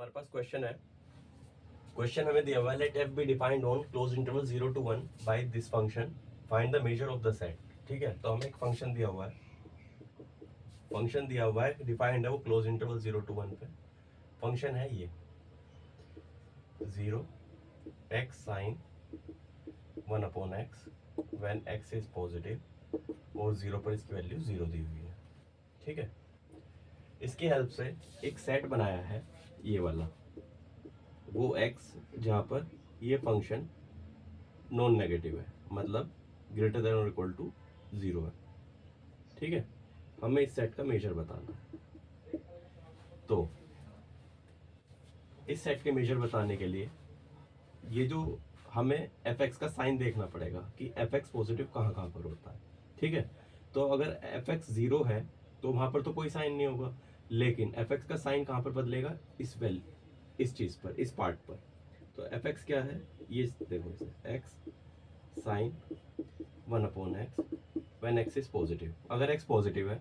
हमारे पास क्वेश्चन है। क्वेश्चन हमें दिया हुआ है, let F be defined on closed interval 0 to 1 by this function, find the measure of the set. ठीक है, तो हमें एक फंक्शन दिया हुआ है, डिफाइंड है, वो क्लोज इंटरवल 0 to 1 पे। फंक्शन है ये 0 x sine 1/x when x is positive और 0 पर इसकी वैल्यू 0 दी हुई है। ठीक है, इसकी हेल्प से एक सेट बनाया है ये वाला, वो x जहाँ पर ये फंक्शन नॉन नेगेटिव है, मतलब ग्रेटर देन और इक्वल टू 0 है। ठीक है, हमें इस सेट का मेजर बताना है। तो इस सेट के मेजर बताने के लिए ये जो हमें fx का साइन देखना पड़ेगा कि fx पॉजिटिव कहाँ कहाँ पर होता है। ठीक है, तो अगर fx 0 है तो वहाँ पर तो कोई साइन नहीं होगा, लेकिन fx का साइन कहाँ पर बदलेगा, इस चीज़ पर, इस पार्ट पर। तो fx क्या है, ये देखो, इसे x sine 1/x when x is positive. अगर x पॉजिटिव है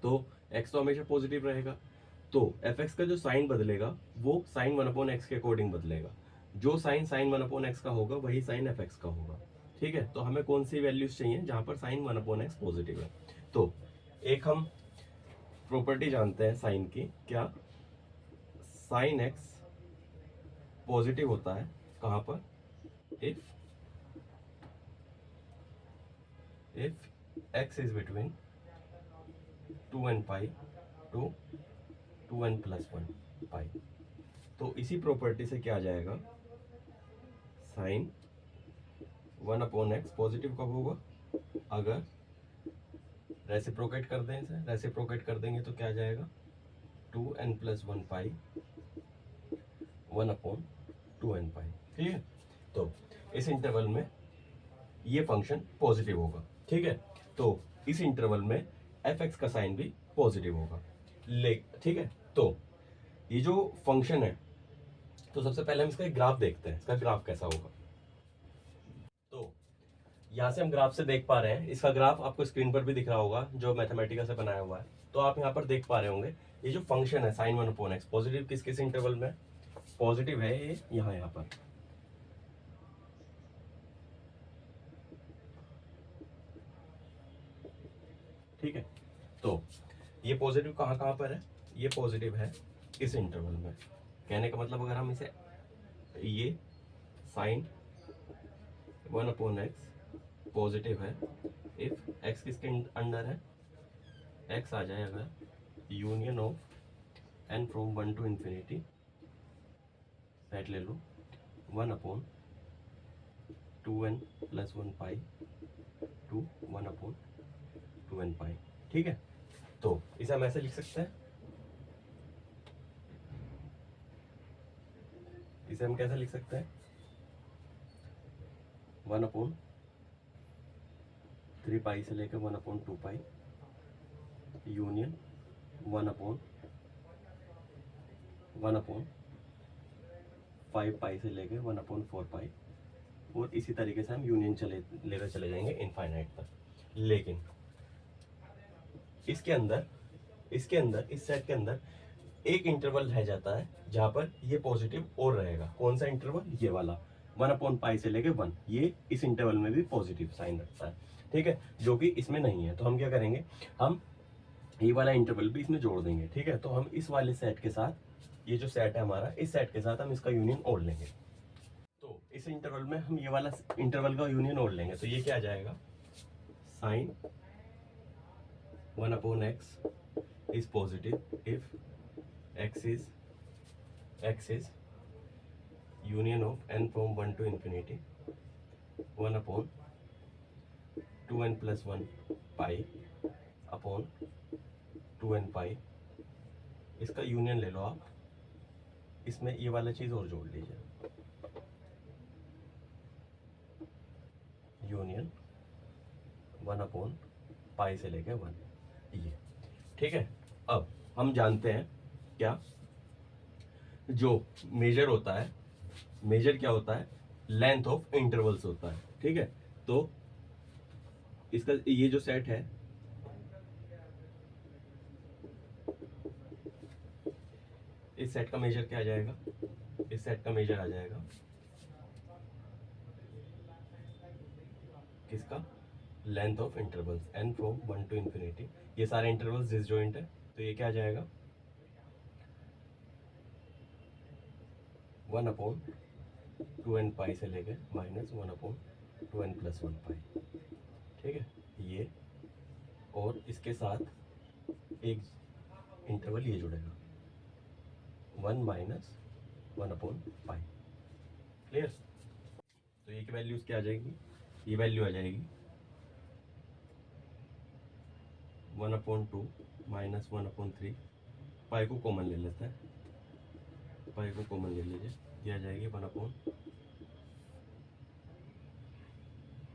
तो x तो हमेशा पॉजिटिव रहेगा, तो fx का जो साइन बदलेगा वो साइन 1/x के अकॉर्डिंग बदलेगा। जो साइन 1/x का होगा वही साइन fx का होगा। ठीक है, तो हमें कौन सी वैल्यूज चाहिए जहां पर साइन 1/x पॉजिटिव है। तो एक हम प्रॉपर्टी जानते हैं साइन की, क्या, साइन x पॉजिटिव होता है कहां पर, if x is between 2n pi to 2n+1 पाई। तो इसी प्रॉपर्टी से क्या आ जाएगा, साइन 1/x पॉजिटिव कब होगा, अगर रेसिप्रोकेट कर दें, इसे रेसिप्रोकेट कर देंगे तो क्या आ जाएगा, 2n+1 पाई 1/2n पाई। ठीक है, तो इस इंटरवल में ये फंक्शन पॉजिटिव होगा। ठीक है, तो इस इंटरवल में fx का साइन भी पॉजिटिव होगा। ठीक है, तो ये जो फंक्शन है, तो सबसे पहले हम इसका एक ग्राफ देखते हैं, इसका ग्राफ कैसा होगा। तो यहाँ से हम ग्राफ से देख पा रहे हैं, इसका ग्राफ आपको स्क्रीन पर भी दिख रहा होगा जो मैथमेटिका से बनाया हुआ है। तो आप यहाँ पर देख पा रहे होंगे ये जो फंक्शन है साइन 1/x पॉजिटिव किस किस इंटरवल में पॉजिटिव है, ये यहाँ पर। ठीक है, तो ये पॉजिटिव कहाँ कहाँ पर है, ये पॉजिटिव है इस इंटरवल में। कहने का मतलब अगर हम इसे, ये साइन 1/x पॉजिटिव है इफ x किसके अंडर है, x आ जाए अगर union of n from 1 to infinity, set ले लो 1/2n+1 पाई टू 1/2n पाई। ठीक है, तो इसे हम ऐसे लिख सकते हैं, इसे हम कैसे लिख सकते हैं, 1/3 पाई से लेकर 1/2 पाई यूनियन 1/5 पाई से लेकर 1/4 पाई, और इसी तरीके से हम यूनियन लेकर चले जाएंगे इनफाइनाइट तक। लेकिन इसके अंदर इस सेट के अंदर एक इंटरवल रह जाता है जहां पर ये पॉजिटिव और रहेगा। कौन सा इंटरवल, ये वाला 1/π से लेके 1, ये इस इंटरवल में भी पॉजिटिव साइन रखता है। ठीक है, जो कि इसमें नहीं है। तो हम क्या करेंगे, हम ये वाला इंटरवल भी इसमें जोड़ देंगे। ठीक है, तो हम इस वाले सेट के साथ, ये जो सेट है हमारा, इस सेट के साथ हम इसका यूनियन ओढ़ लेंगे। तो इस इंटरवल में हम ये वाला इंटरवल का यूनियन ओढ़ लेंगे, तो ये क्या आ जाएगा, sign 1/x is positive if x is union of n from 1 to infinity 1/2n+1 pi upon 2n पाई। इसका यूनियन ले लो आप, इसमें ये वाला चीज और जोड़ लीजिए, यूनियन 1/π से लेके 1, ये। ठीक है, अब हम जानते हैं क्या, जो मेजर होता है, मेजर क्या होता है, लेंथ ऑफ इंटरवल्स होता है। ठीक है, तो इसका ये जो सेट है, इस सेट का मेजर क्या आ जाएगा, इस सेट का मेजर आ जाएगा किसका, length of intervals n from 1 to infinity. ये सारे इंटरवल्स डिसजॉइंट है, तो ये क्या आ जाएगा 1/2n पाई से लेके -1/2n + 1 पाई। ठीक है, ये और इसके साथ एक इंटरवल ये जुड़ेगा 1 - 1/पाई। क्लियर। तो ये की वैल्यूज क्या आ जाएगी, ये वैल्यू आ जाएगी 1/2 -1/3। पाई को कॉमन ले लेते हैं, पाई को कॉमन ले लीजिए, ये आ जाएगी 1/2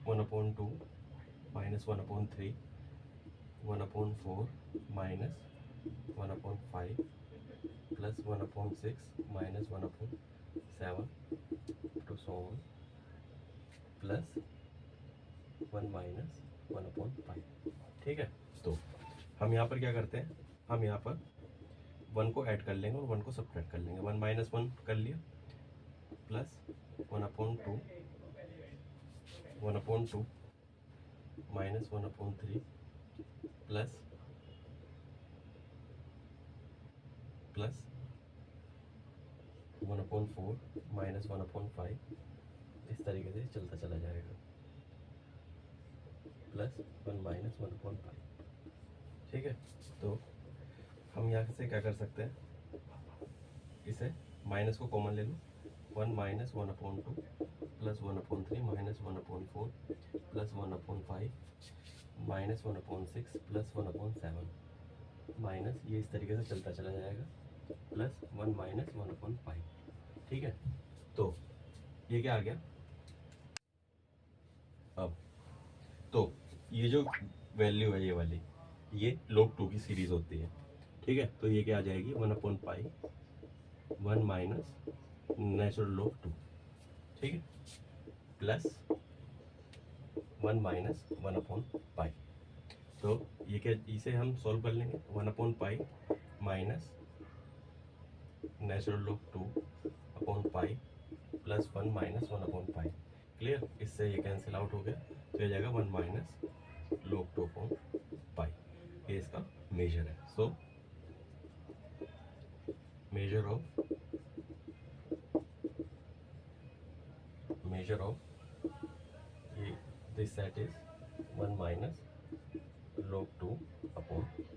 -1/3 1/4 -1/5 + 1/6 -1/7 to so on प्लस 1 - 1/5। ठीक है, तो हम यहाँ पर क्या करते हैं, हम यहाँ पर 1 को ऐड कर लेंगे और 1 को सब्ट्रैक्ट कर लेंगे। 1 - 1 कर लिया, प्लस 1/2 1/2 -1/3 प्लस 1/4 -1/5, इस तरीके से चलता चला जाएगा, प्लस 1 - 1/5। ठीक है, तो हम यहाँ से क्या कर सकते हैं, इसे माइनस को कॉमन ले लो, 1 - 1/2 प्लस 1/3 -1/4 प्लस 1/5 -1/6 प्लस 1/7 माइनस, ये इस तरीके से चलता चला जाएगा, प्लस 1 - 1/5। ठीक है, तो ये क्या आ गया अब, तो ये जो वैल्यू है ये वाली, ये log 2 की सीरीज होती है। ठीक है, तो ये क्या आ जाएगी 1/पाई 1 माइनस नेचुरल log 2। ठीक है, प्लस 1 - 1/पाई। तो ये क्या, इसे हम सॉल्व कर लेंगे, 1/पाई माइनस नेचुरल log 2/पाई प्लस 1 - 1/पाई। क्लियर, इससे ये कैंसिल आउट हो गया, तो ये जाएगा 1 - log 2/पाई। ये इसका मेजर है। सो measure of this set is 1 - log 2/पाई।